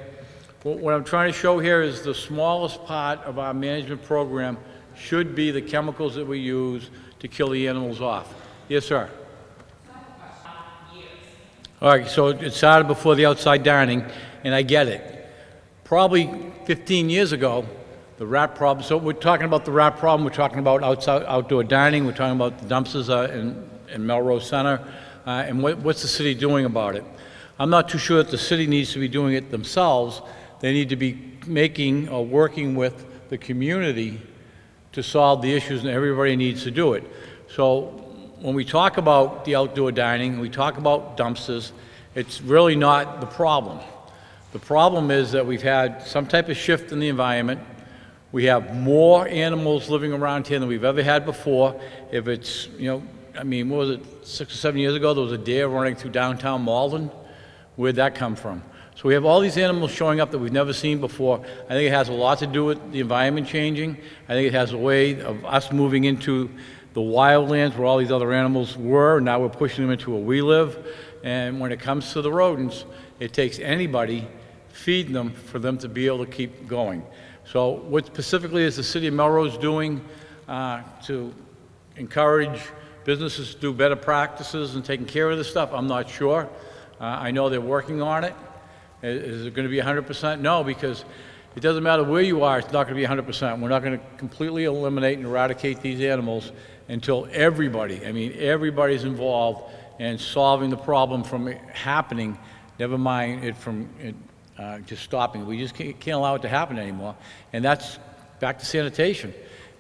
What I'm trying to show here is the smallest part of our management program should be the chemicals that we use to kill the animals off. Yes, sir? All right, so it started before the outside dining, and I get it. Probably 15 years ago, the rat problem, so we're talking about the rat problem, we're talking about outdoor dining, we're talking about the dumpsters in Melrose Center, and what's the city doing about it? I'm not too sure that the city needs to be doing it themselves. They need to be making or working with the community to solve the issues, and everybody needs to do it. So when we talk about the outdoor dining, we talk about dumpsters, it's really not the problem. The problem is that we've had some type of shift in the environment. We have more animals living around here than we've ever had before. If it's, I mean, what was it, 6 or 7 years ago, there was a deer running through downtown Malden? Where'd that come from? So we have all these animals showing up that we've never seen before. I think it has a lot to do with the environment changing. I think it has a way of us moving into the wildlands where all these other animals were, and now we're pushing them into where we live. And when it comes to the rodents, it takes anybody feeding them for them to be able to keep going. So what specifically is the city of Melrose doing to encourage businesses to do better practices and taking care of this stuff? I'm not sure. I know they're working on it. Is it going to be 100%? No, because it doesn't matter where you are, it's not going to be 100%. We're not going to completely eliminate and eradicate these animals until everybody's involved in solving the problem from it happening, never mind it from just stopping. We just can't allow it to happen anymore. And that's back to sanitation.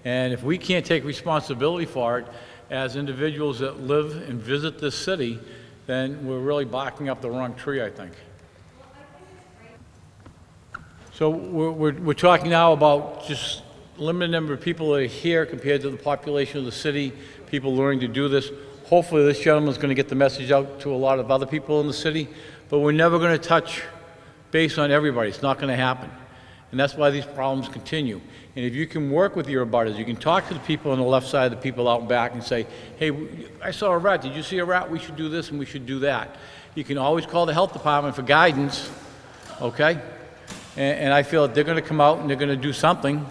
And if we can't take responsibility for it as individuals that live and visit this city, then we're really barking up the wrong tree, I think. So we're talking now about just limited number of people that are here compared to the population of the city, people learning to do this. Hopefully this gentleman's going to get the message out to a lot of other people in the city, but we're never going to touch base on everybody. It's not going to happen. And that's why these problems continue. And if you can work with your abutters, you can talk to the people on the left side, the people out back, and say, hey, I saw a rat. Did you see a rat? We should do this and we should do that. You can always call the health department for guidance, okay? And I feel that they're going to come out and they're going to do something,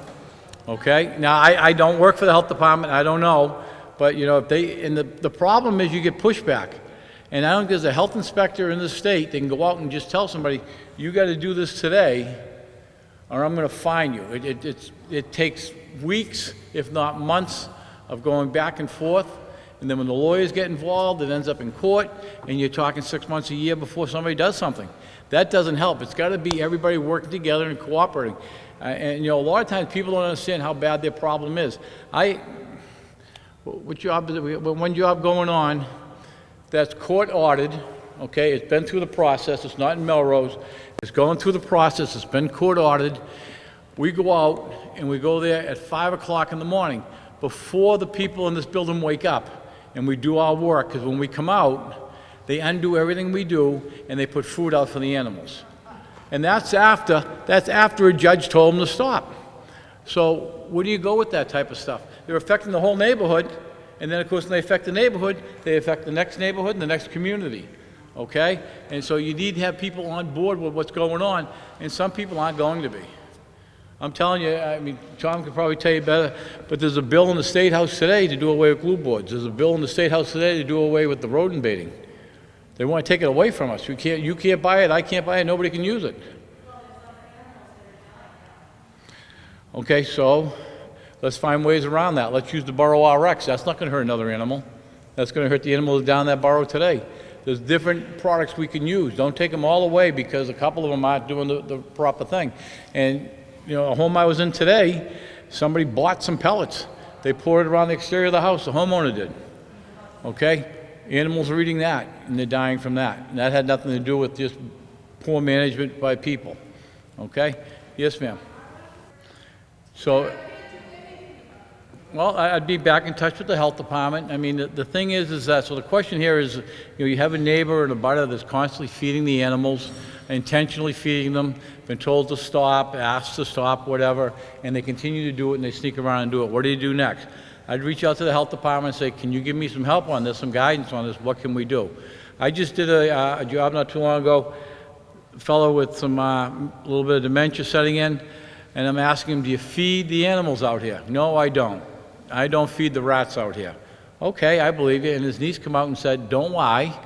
okay? Now, I don't work for the health department. I don't know. But, if they, and the problem is you get pushback. And I don't think there's a health inspector in the state that can go out and just tell somebody, you got to do this today or I'm going to fine you. It takes weeks, if not months, of going back and forth. And then when the lawyers get involved, it ends up in court, and you're talking 6 months, a year before somebody does something. That doesn't help. It's got to be everybody working together and cooperating. And a lot of times people don't understand how bad their problem is. What job is it? We have one job going on that's court ordered, okay? It's been through the process. It's not in Melrose. It's going through the process. It's been court ordered. We go out and we go there at 5 o'clock in the morning before the people in this building wake up, and we do our work, because when we come out, they undo everything we do and they put food out for the animals. And that's after a judge told them to stop. So where do you go with that type of stuff? They're affecting the whole neighborhood, and then of course when they affect the neighborhood, they affect the next neighborhood and the next community. Okay? And so you need to have people on board with what's going on, and some people aren't going to be. I'm telling you, I mean, Tom could probably tell you better, but there's a bill in the State House today to do away with glue boards. There's a bill in the State House today to do away with the rodent baiting. They want to take it away from us. You can't buy it, I can't buy it, nobody can use it. Okay, so let's find ways around that. Let's use the Burrow RX. That's not going to hurt another animal. That's going to hurt the animals down that burrow today. There's different products we can use. Don't take them all away because a couple of them aren't doing the proper thing. And a home I was in today, somebody bought some pellets. They poured it around the exterior of the house, the homeowner did. Okay? Animals are eating that, and they're dying from that. And that had nothing to do with just poor management by people. Okay? Yes, ma'am. So, well, I'd be back in touch with the health department. I mean, the thing is that, so the question here is, you have a neighbor and a butter that's constantly feeding the animals. intentionally feeding them, been told to stop, asked to stop, whatever, and they continue to do it and they sneak around and do it. What do you do next? I'd reach out to the health department and say, can you give me some help on this, some guidance on this? What can we do? I just did a job not too long ago, a fellow with some little bit of dementia setting in, and I'm asking him, do you feed the animals out here? No, I don't. I don't feed the rats out here. Okay, I believe you. And his niece come out and said, don't lie.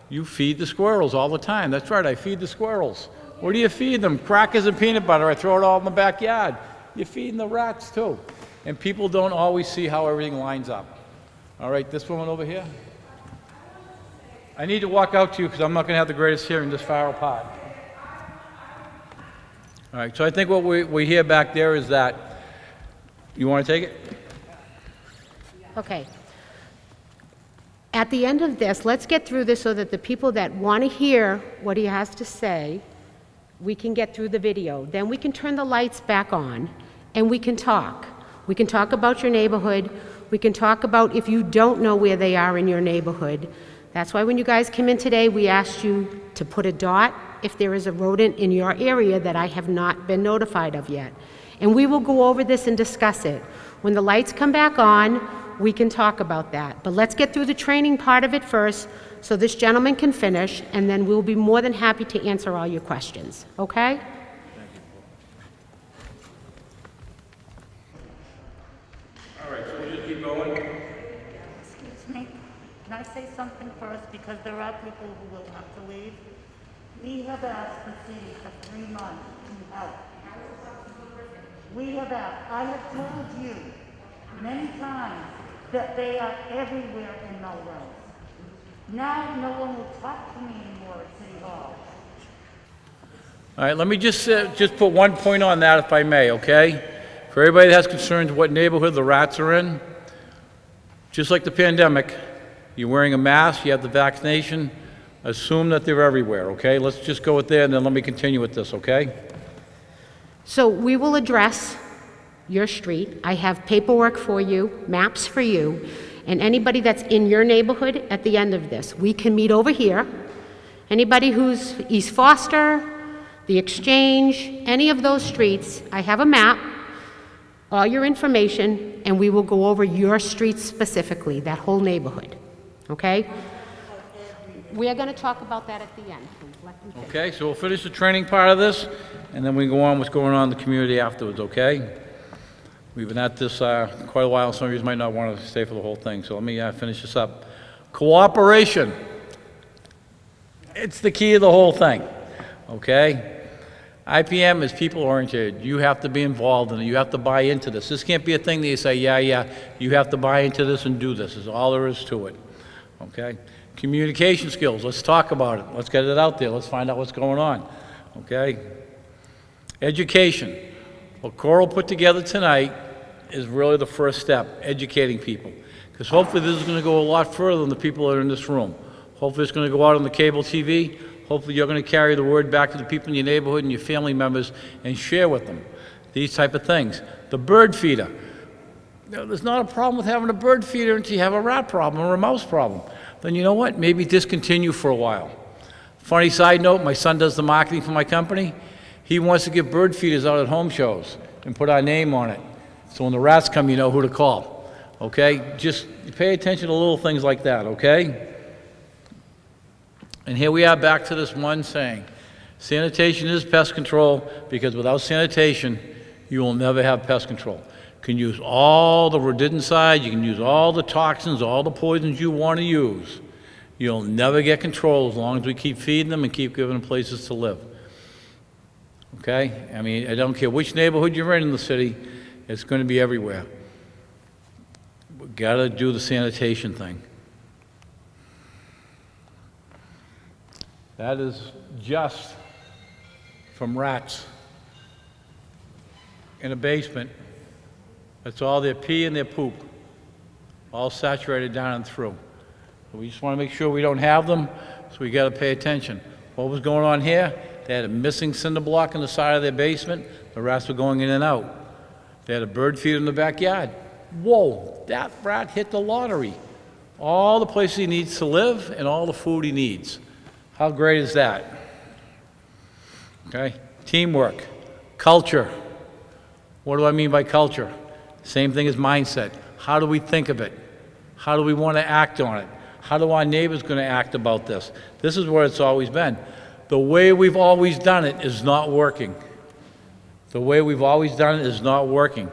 You feed the squirrels all the time. That's right, I feed the squirrels. What do you feed them? Crackers and peanut butter. I throw it all in the backyard. You're feeding the rats too. And people don't always see how everything lines up. All right, this woman over here. I need to walk out to you because I'm not going to have the greatest hearing this far apart. All right, so I think what we hear back there is that, you want to take it? Okay. At the end of this, let's get through this so that the people that want to hear what he has to say, we can get through the video. Then we can turn the lights back on and we can talk. We can talk about your neighborhood. We can talk about if you don't know where they are in your neighborhood. That's why when you guys came in today, we asked you to put a dot if there is a rodent in your area that I have not been notified of yet. And we will go over this and discuss it. When the lights come back on, we can talk about that. But let's get through the training part of it first so this gentleman can finish, and then we'll be more than happy to answer all your questions. Okay? Excuse me, can I say something first, because there are people who will have to leave? We have asked the city for 3 months to help. We have asked, I have told you many times that they are everywhere in Melrose. Now no one will talk to me anymore at City Hall. All right, let me just put one point on that, if I may, okay? For everybody that has concerns what neighborhood the rats are in, just like the pandemic, you're wearing a mask, you have the vaccination, assume that they're everywhere, okay? Let's just go with there, and then let me continue with this, okay? So we will address your street. I have paperwork for you, maps for you, and anybody that's in your neighborhood at the end of this. We can meet over here. Anybody who's East Foster, the Exchange, any of those streets, I have a map, all your information, and we will go over your street specifically, that whole neighborhood, okay? We are going to talk about that at the end. Let them finish. Okay, so we'll finish the training part of this, and then we go on what's going on in the community afterwards, okay? We've been at this quite a while. Some of you might not want to stay for the whole thing, so let me finish this up. Cooperation. It's the key to the whole thing, okay? IPM is people-oriented. You have to be involved in it. You have to buy into this. This can't be a thing that you say, yeah. You have to buy into this and do this. Is all there is to it, okay? Communication skills. Let's talk about it. Let's get it out there. Let's find out what's going on, okay? Education. What Coral put together tonight is really the first step, educating people. Because hopefully this is going to go a lot further than the people that are in this room. Hopefully it's going to go out on the cable TV. Hopefully you're going to carry the word back to the people in your neighborhood and your family members and share with them these type of things. The bird feeder. There's not a problem with having a bird feeder until you have a rat problem or a mouse problem. Then you know what? Maybe discontinue for a while. Funny side note, my son does the marketing for my company. He wants to get bird feeders out at home shows and put our name on it. So when the rats come, you know who to call, okay? Just pay attention to little things like that, okay? And here we are back to this one saying, sanitation is pest control, because without sanitation, you will never have pest control. You can use all the rodenticide, you can use all the toxins, all the poisons you want to use. You'll never get control as long as we keep feeding them and keep giving them places to live. Okay? I mean, I don't care which neighborhood you're in the city, it's going to be everywhere. We've got to do the sanitation thing. That is just from rats in a basement. That's all their pee and their poop, all saturated down and through. So we just want to make sure we don't have them, so we got to pay attention. What was going on here? They had a missing cinder block in the side of their basement. The rats were going in and out. They had a bird feeder in the backyard. Whoa, that rat hit the lottery. All the places he needs to live and all the food he needs. How great is that? Okay? Teamwork, culture. What do I mean by culture? Same thing as mindset. How do we think of it? How do we want to act on it? How do our neighbors going to act about this? This is where it's always been. The way we've always done it is not working. The way we've always done it is not working.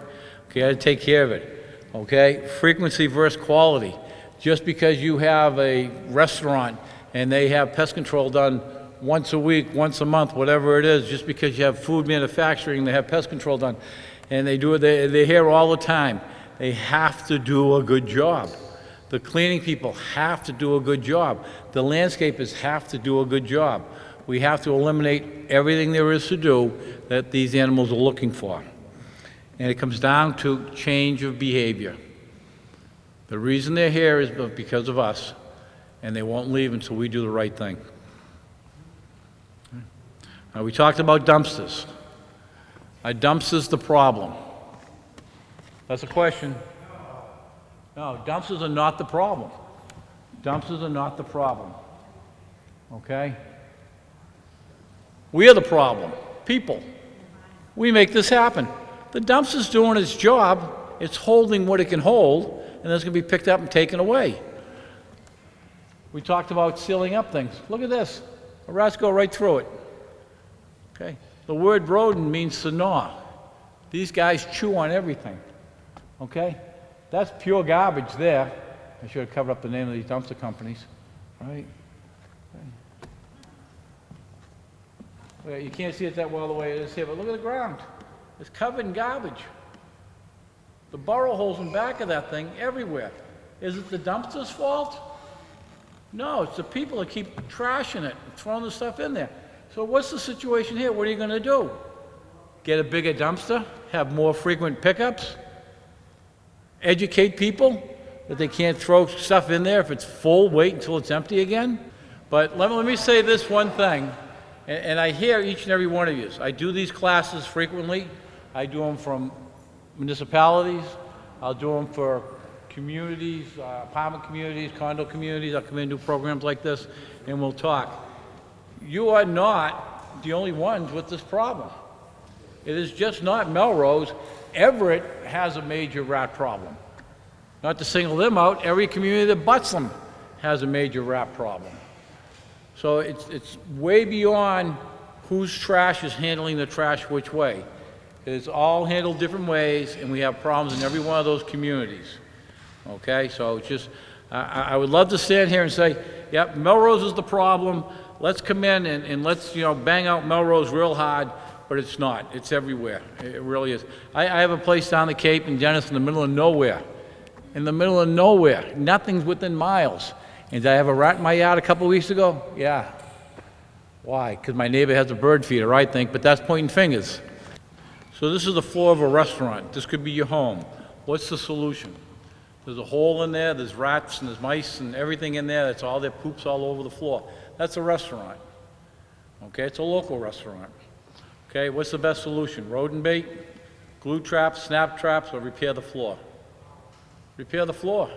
Okay, I got to take care of it. Okay? Frequency versus quality. Just because you have a restaurant and they have pest control done once a week, once a month, whatever it is, just because you have food manufacturing, they have pest control done, and they do it, they're here all the time. They have to do a good job. The cleaning people have to do a good job. The landscapers have to do a good job. We have to eliminate everything there is to do that these animals are looking for. And it comes down to change of behavior. The reason they're here is because of us, and they won't leave until we do the right thing. Now, we talked about dumpsters. Are dumpsters the problem? That's a question. No, dumpsters are not the problem. Dumpsters are not the problem. Okay? We are the problem. People. We make this happen. The dumpster's doing its job. It's holding what it can hold, and then it's going to be picked up and taken away. We talked about sealing up things. Look at this. The rats go right through it. Okay? The word rodent means to gnaw. These guys chew on everything. Okay? That's pure garbage there. I should have covered up the name of these dumpster companies. Right? Well, you can't see it that well the way it is here, but look at the ground. It's covered in garbage. The burrow holes in back of that thing everywhere. Is it the dumpster's fault? No, it's the people that keep trashing it, throwing the stuff in there. So what's the situation here? What are you going to do? Get a bigger dumpster? Have more frequent pickups? Educate people that they can't throw stuff in there if it's full, wait until it's empty again? But let me say this one thing, and I hear each and every one of you. I do these classes frequently. I do them from municipalities. I'll do them for communities, apartment communities, condo communities. I'll come in and do programs like this, and we'll talk. You are not the only ones with this problem. It is just not Melrose. Everett has a major rat problem. Not to single them out, every community that butts them has a major rat problem. So it's way beyond whose trash is handling the trash which way. It's all handled different ways, and we have problems in every one of those communities. Okay, so it's just, I would love to stand here and say, yep, Melrose is the problem. Let's come in and let's, bang out Melrose real hard. But it's not. It's everywhere. It really is. I have a place down the Cape in Dennis in the middle of nowhere. In the middle of nowhere. Nothing's within miles. And did I have a rat in my yard a couple of weeks ago? Yeah. Why? Because my neighbor has a bird feeder, I think, but that's pointing fingers. So this is the floor of a restaurant. This could be your home. What's the solution? There's a hole in there. There's rats and there's mice and everything in there. That's all their poops all over the floor. That's a restaurant. Okay? It's a local restaurant. Okay, what's the best solution? Rodent bait, glue traps, snap traps, or repair the floor? Repair the floor.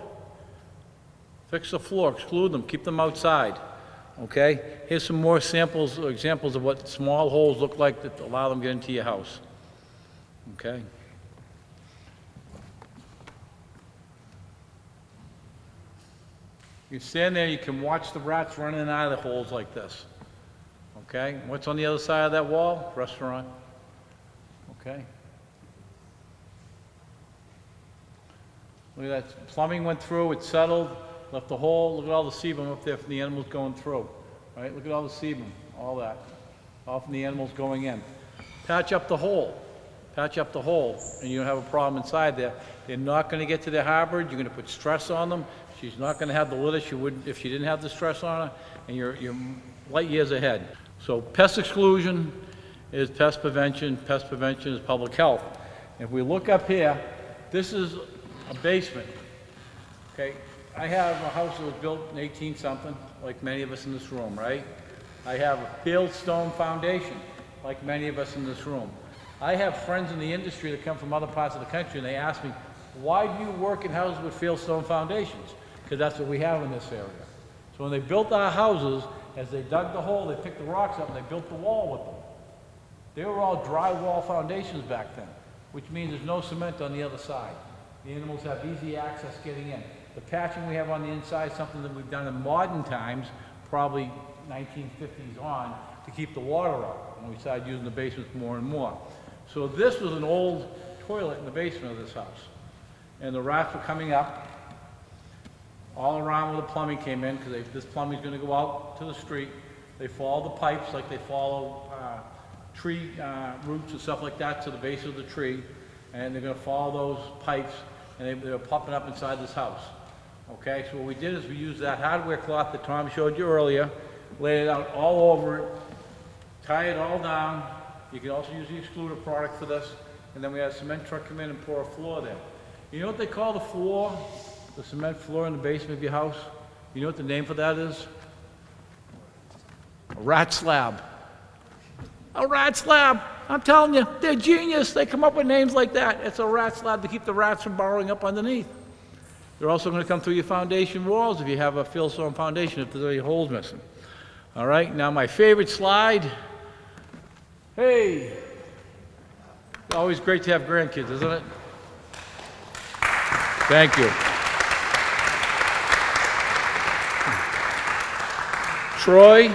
Fix the floor, exclude them, keep them outside. Okay? Here's some more samples or examples of what small holes look like that allow them to get into your house. Okay? You stand there, you can watch the rats running in and out of the holes like this. Okay, what's on the other side of that wall? Restaurant. Okay. Look at that. Plumbing went through, it settled, left the hole. Look at all the sebum up there from the animals going through. Right? Look at all the sebum, all that. All from the animals going in. Patch up the hole. Patch up the hole, and you don't have a problem inside there. They're not going to get to their harbor. You're going to put stress on them. She's not going to have the litter she would if she didn't have the stress on her, and you're light years ahead. So pest exclusion is pest prevention is public health. If we look up here, this is a basement. Okay, I have a house that was built in 18-something, like many of us in this room, right? I have a field stone foundation, like many of us in this room. I have friends in the industry that come from other parts of the country, and they ask me, why do you work in houses with field stone foundations? Because that's what we have in this area. So when they built our houses, as they dug the hole, they picked the rocks up and they built the wall with them. They were all drywall foundations back then, which means there's no cement on the other side. The animals have easy access getting in. The patching we have on the inside is something that we've done in modern times, probably 1950s on, to keep the water out when we started using the basements more and more. So this was an old toilet in the basement of this house. And the rats were coming up all around where the plumbing came in, because this plumbing is going to go out to the street. They follow the pipes like they follow tree roots and stuff like that to the base of the tree, and they're going to follow those pipes, and they're popping up inside this house. Okay, so what we did is we used that hardware cloth that Tom showed you earlier, laid it out all over it, tie it all down. You can also use the Excluder product for this, and then we had a cement truck come in and pour a floor there. You know what they call the floor, the cement floor in the basement of your house? You know what the name for that is? A rat slab. A rat slab. I'm telling you, they're genius. They come up with names like that. It's a rat slab to keep the rats from burrowing up underneath. They're also going to come through your foundation walls if you have a fieldstone foundation, if there's any holes missing. All right, now my favorite slide. Hey, it's always great to have grandkids, isn't it? Thank you. Troy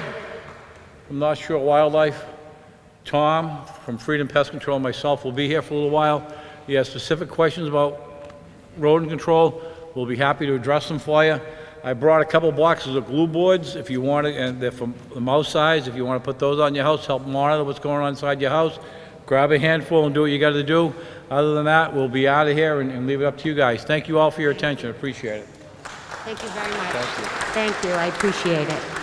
from North Shore Wildlife, Tom from Freedom Pest Control, and myself will be here for a little while. If you have specific questions about rodent control, we'll be happy to address them for you. I brought a couple boxes of glue boards if you want it, and they're from the mouse size. If you want to put those on your house, help monitor what's going on inside your house, grab a handful and do what you got to do. Other than that, we'll be out of here and leave it up to you guys. Thank you all for your attention. I appreciate it. Thank you very much. Thank you. Thank you, I appreciate it.